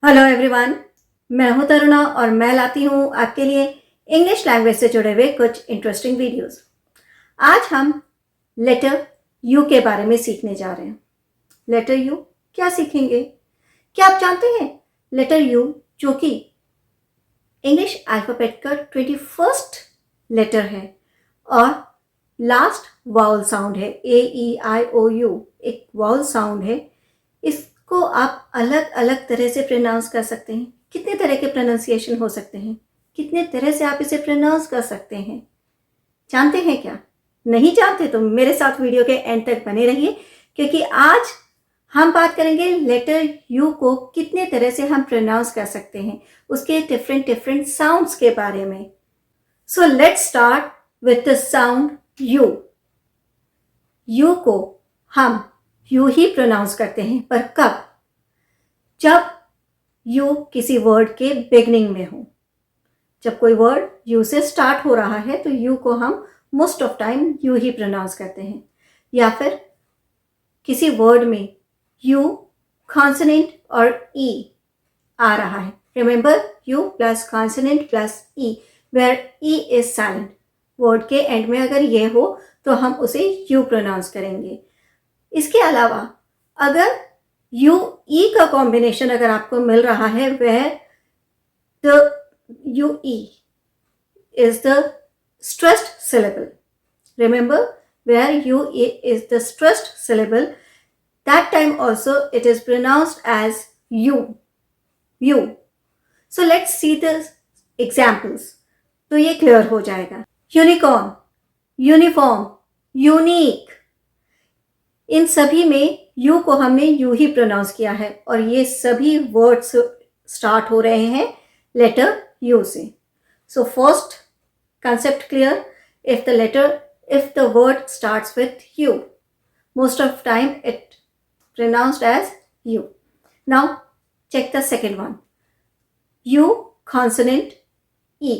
Hello everyone, मैं हूं तरुणा और मैं लाती हूं आपके लिए इंग्लिश लैंग्वेज से जुड़े हुए कुछ इंटरेस्टिंग वीडियोस। आज हम लेटर यू के बारे में सीखने जा रहे हैं। लेटर यू क्या सीखेंगे? क्या आप जानते हैं लेटर यू जो कि इंग्लिश अल्फाबेट का 21st लेटर है और लास्ट वाउल साउंड है, AEIOU एक वाउल साउंड है। इसको आप अलग अलग तरह से प्रोनाउंस कर सकते हैं। कितने तरह के प्रोनाउंसिएशन हो सकते हैं, कितने तरह से आप इसे प्रोनाउंस कर सकते हैं, जानते हैं क्या? नहीं जानते तो मेरे साथ वीडियो के एंड तक बने रहिए, क्योंकि आज हम बात करेंगे लेटर यू को कितने तरह से हम प्रोनाउंस कर सकते हैं, उसके डिफरेंट डिफरेंट साउंड्स के बारे में। So let's start with the sound you. You को हम यू ही प्रोनाउंस करते हैं, पर कब? जब यू किसी वर्ड के बिगनिंग में हो। जब कोई वर्ड यू से स्टार्ट हो रहा है तो यू को हम मोस्ट ऑफ टाइम यू ही प्रोनाउंस करते हैं। या फिर किसी वर्ड में यू कॉन्सोनेंट और ई आ रहा है। Remember, U plus consonant plus E, where E is silent. Word के एंड में अगर ये हो तो हम उसे यू प्रोनाउंस करेंगे। इसके अलावा अगर यू ई का कॉम्बिनेशन अगर आपको मिल रहा है, वह the you E is the stressed syllable. Remember, where u is the stressed syllable, that time also it is pronounced as you. You. So let's see the examples. तो ये clear हो जाएगा। यूनिकॉर्न, यूनिफॉर्म, यूनिक, इन सभी में you को हमने you ही pronounce किया है और ये सभी वर्ड्स स्टार्ट हो रहे हैं लेटर यू से। So first concept clear? If the word starts with you, most of time it pronounced as you. Now check the second one. U consonant E.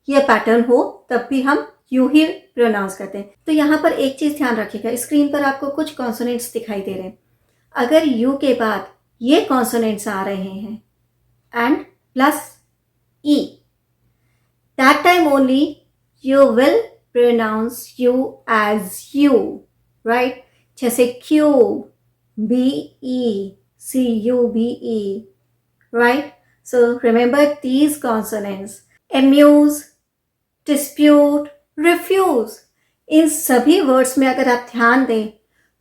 ये पैटर्न हो तब भी हम यू ही प्रोनाउंस करते हैं। तो यहाँ पर एक चीज ध्यान रखिएगा, स्क्रीन पर आपको कुछ कॉन्सोनेंट्स दिखाई दे रहे हैं। अगर यू के बाद ये कॉन्सोनेंट्स आ रहे हैं and plus E, that time only you will pronounce you as you, right? जैसे cube, B-E-C-U-B-E, right? So remember these consonants. Amuse, dispute, refuse. इन सभी वर्ड्स में अगर आप ध्यान दें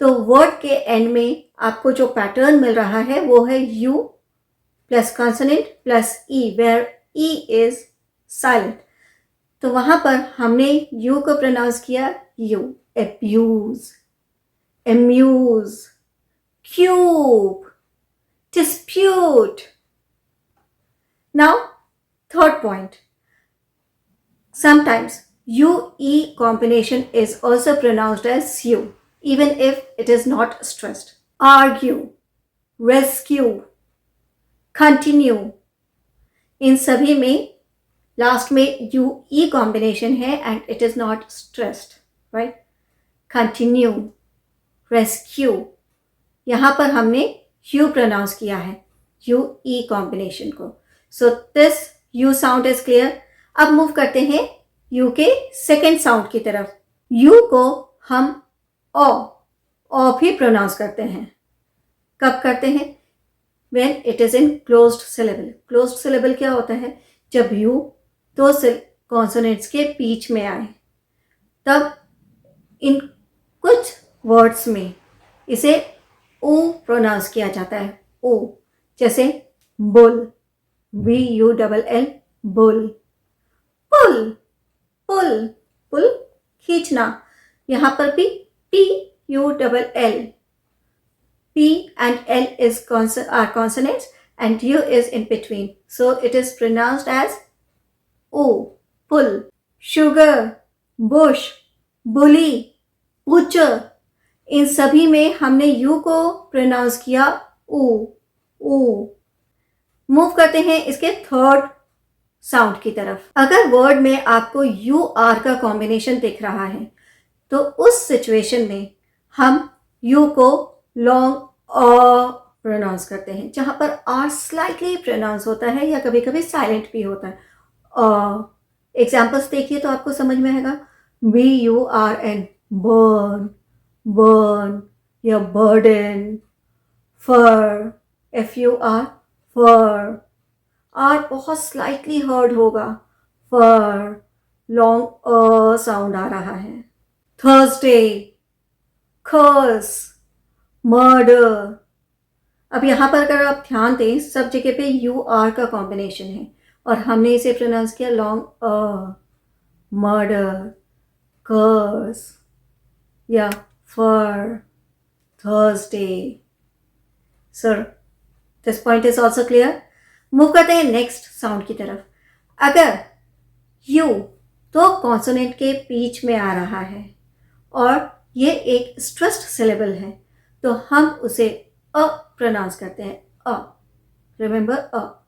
तो वर्ड के एंड में आपको जो पैटर्न मिल रहा है वो है U plus consonant plus E, where E is silent. तो वहां पर हमने यू को प्रोनाउंस किया U. Abuse, amuse, cube, dispute. Now third point, sometimes U E combination is also pronounced as U even if it is not stressed. Argue, rescue, continue, इन सभी में last में यू ई कॉम्बिनेशन है and it is not stressed, right? Continue, rescue, यहां पर हमने you pronounce किया है, यू ई कॉम्बिनेशन को। So this you sound is clear. अब मूव करते हैं यू के सेकेंड साउंड की तरफ। यू को हम ओ भी प्रोनाउंस करते हैं। कब करते हैं? When it is in closed syllable. Closed syllable क्या होता है? जब यू दो कॉन्सोनेंट्स के बीच में आए, तब इन कुछ वर्ड्स में इसे ओ प्रोनाउंस किया जाता है। ओ, जैसे बुल, BULL, बुल। पुल, पुल, पुल खींचना, यहां पर भी PULL, P and L are consonants and U is in between, so it is pronounced as O, pull. Sugar, bush, bully, butcher, इन सभी में हमने यू को प्रोनाउंस किया ओ, ओ। मूव करते हैं इसके थर्ड साउंड की तरफ। अगर वर्ड में आपको यू आर का कॉम्बिनेशन दिख रहा है तो उस सिचुएशन में हम यू को लॉन्ग प्रोनाउंस करते हैं, जहाँ पर आर स्लाइटली प्रोनाउंस होता है या कभी कभी साइलेंट भी होता है। एग्जाम्पल्स देखिए तो आपको समझ में आएगा। BURN, बर्न, बर्न, या burden. Fur, FUR, fur, R बहुत स्लाइटली हर्ड होगा। फर, लॉन्ग साउंड आ रहा है। Thursday, curse, murder. अब यहाँ पर अगर आप ध्यान दें, सब जगह पे UR का कॉम्बिनेशन है और हमने इसे प्रोनाउंस किया लॉन्ग मर्डर, कर्स, या fur, Thursday. Sir, this point is also clear. Move करते हैं नेक्स्ट साउंड की तरफ। अगर यू तो कॉन्सोनेंट के बीच में आ रहा है और ये एक स्ट्रेस्ड सिलेबल है, तो हम उसे अ प्रोनाउंस करते हैं। अ, remember a,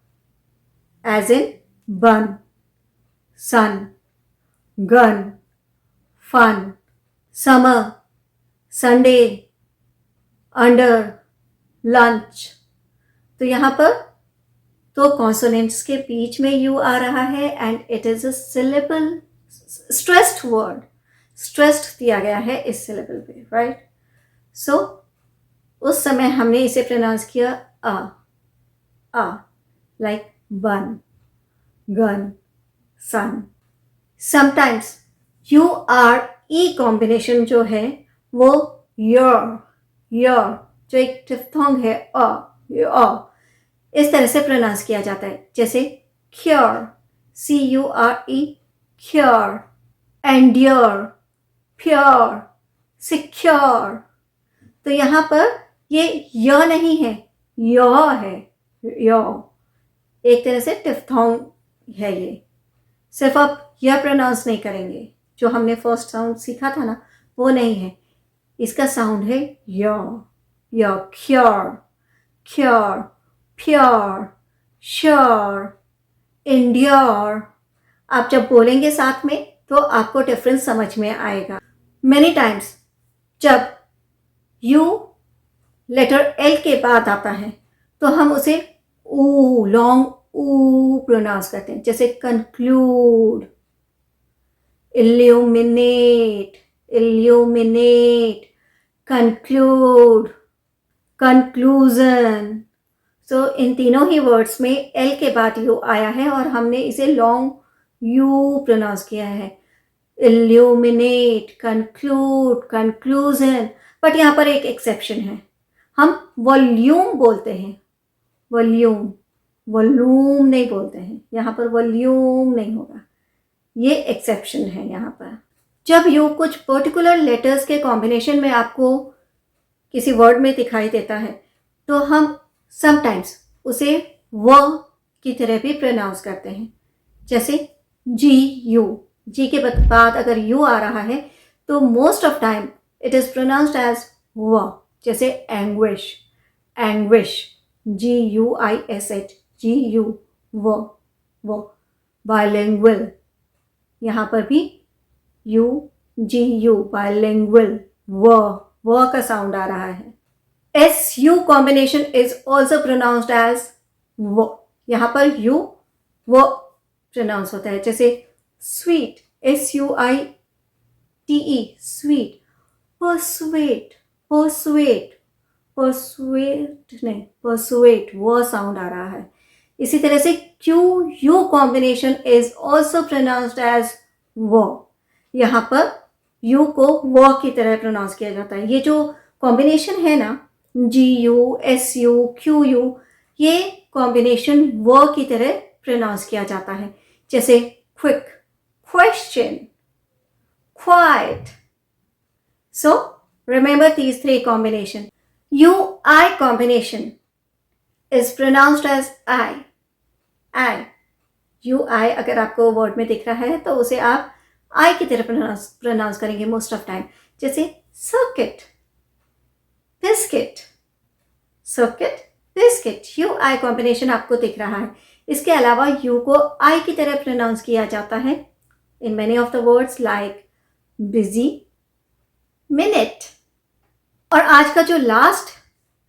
as in bun, sun, gun, fun, summer, Sunday, under, lunch. तो यहाँ पर तो कॉन्सोनेंट्स के बीच में यू आ रहा है and it is a syllable, stressed word, stressed दिया गया है इस सिलेबल पे, राइट। सो उस समय हमने इसे प्रोनाउंस किया आ, लाइक बन, गन, सन। समटाइम्स UR-E कॉम्बिनेशन जो है वो योर जो एक डिफ्थोंग है इस तरह से प्रोनाउंस किया जाता है, जैसे cure, CURE, cure, endure, pure, secure. तो यहाँ पर ये य नहीं है, यो है, यो। एक तरह से डिफ्थोंग है ये, सिर्फ आप यह प्रोनाउंस नहीं करेंगे। जो हमने फर्स्ट साउंड सीखा था ना, वो नहीं है, इसका साउंड है यो, cure, cure, pure, sure, endure. आप जब बोलेंगे साथ में तो आपको डिफरेंस समझ में आएगा। मेनी टाइम्स जब यू लेटर L के बाद आता है तो हम उसे ऊ, लॉन्ग ऊ प्रोनाउंस करते हैं, जैसे कंक्लूड, इल्यूमिनेट, कंक्लूड, कंक्लूजन। सो इन तीनों ही वर्ड्स में L के बाद यू आया है और हमने इसे लॉन्ग यू प्रोनाउंस किया है। Illuminate, conclude, conclusion. बट यहाँ पर एक एक्सेप्शन है, हम वॉल्यूम बोलते हैं, वॉल्यूम नहीं बोलते हैं। यहाँ पर वॉल्यूम नहीं होगा, ये एक्सेप्शन है यहाँ पर। जब यू कुछ पर्टिकुलर लेटर्स के कॉम्बिनेशन में आपको किसी वर्ड में दिखाई देता है तो हम समटाइम्स उसे व की तरह भी प्रोनाउंस करते हैं, जैसे जी के बाद अगर यू आ रहा है तो most of time it is pronounced as व, जैसे एंग्विश, GUISH, वो। बाइलिंगुअल, यहाँ पर भी GU, बाइलिंगुअल, वो का साउंड आ रहा है। SU combination is also pronounced as वो, यहाँ पर यू वो प्रोनाउंस होता है, जैसे स्वीट, SUITE, स्वीट, परसुएट, वो साउंड आ रहा है। इसी तरह से QU combination is also pronounced as वो, यहाँ पर यू को वो की तरह प्रोनाउंस किया जाता है। ये जो कॉम्बिनेशन है ना, GU, SU, QU, ये कॉम्बिनेशन वो की तरह प्रोनाउंस किया जाता है, जैसे quick, question, quite. So remember these three combination. UI combination is pronounced as I. UI अगर आपको वर्ड में दिख रहा है तो उसे आप I की तरह प्रोनाउंस करेंगे मोस्ट ऑफ टाइम, जैसे सर्किट, बिस्किट। UI कॉम्बिनेशन आपको दिख रहा है। इसके अलावा U को I की तरह प्रोनाउंस किया जाता है in many of the words like busy, minute। और आज का जो लास्ट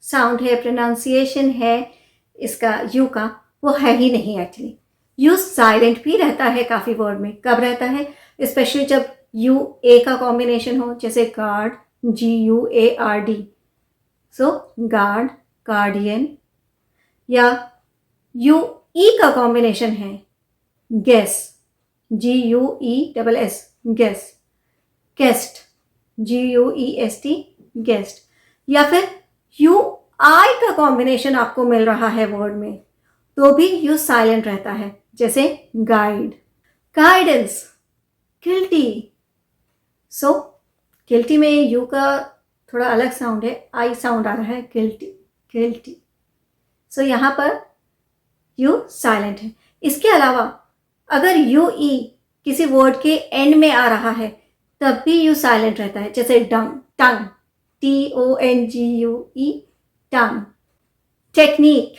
साउंड है, प्रोनाउंसिएशन है इसका यू का, वो है ही नहीं एक्चुअली। यू साइलेंट भी रहता है काफ़ी वर्ड में। कब रहता है? स्पेशली जब यू ए का कॉम्बिनेशन हो, जैसे guard, GUARD, so guard, guardian. या यू ई का कॉम्बिनेशन है, guess, GUESS, guess, guest, GUEST, guest. या फिर यू आई का कॉम्बिनेशन आपको मिल रहा है वर्ड में, तो भी यू साइलेंट रहता है, जैसे guide, guidance, guilty. So guilty में यू का थोड़ा अलग साउंड है, आई साउंड आ रहा है, गिल्टी, गिल्टी। सो यहाँ पर यू साइलेंट है। इसके अलावा अगर यू ई किसी वर्ड के एंड में आ रहा है तब भी यू साइलेंट रहता है, जैसे डंग, टंग, TONGUE, टंग। टेक्निक,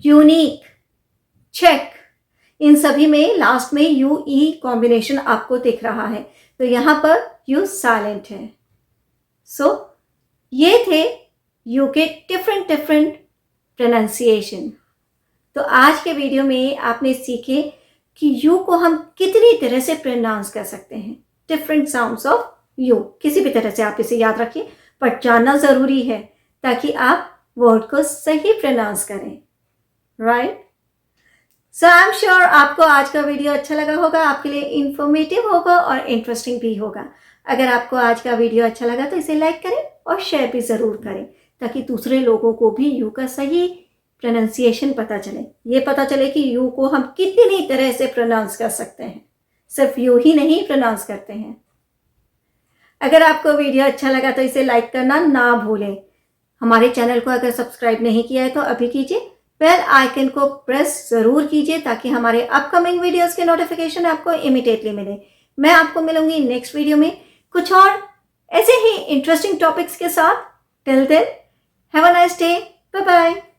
यूनिक, चेक, इन सभी में लास्ट में यू ई कॉम्बिनेशन आपको दिख रहा है, तो यहाँ पर यू साइलेंट है। सो ये थे यू के डिफरेंट प्रोनाउंसिएशन। तो आज के वीडियो में आपने सीखे कि यू को हम कितनी तरह से प्रोनाउंस कर सकते हैं, डिफरेंट साउंड्स ऑफ यू। किसी भी तरह से आप इसे याद रखिए, पर जानना ज़रूरी है ताकि आप वर्ड को सही प्रोनाउंस करें, right? So I am sure आपको आज का वीडियो अच्छा लगा होगा, आपके लिए इंफॉर्मेटिव होगा और इंटरेस्टिंग भी होगा। अगर आपको आज का वीडियो अच्छा लगा तो इसे लाइक करें और शेयर भी ज़रूर करें, ताकि दूसरे लोगों को भी यू का सही प्रोनाउंसिएशन पता चले। ये पता चले कि यू को हम कितनी तरह से प्रोनाउंस कर सकते हैं, सिर्फ यू ही नहीं प्रोनाउंस करते हैं। अगर आपको वीडियो अच्छा लगा तो इसे लाइक करना ना भूलें। हमारे चैनल को अगर सब्सक्राइब नहीं किया है तो अभी कीजिए, बेल आइकन को प्रेस ज़रूर कीजिए ताकि हमारे अपकमिंग वीडियोस के नोटिफिकेशन आपको इमीडिएटली मिले। मैं आपको मिलूंगी नेक्स्ट वीडियो में कुछ और ऐसे ही इंटरेस्टिंग टॉपिक्स के साथ। Till then, have a nice day, bye bye.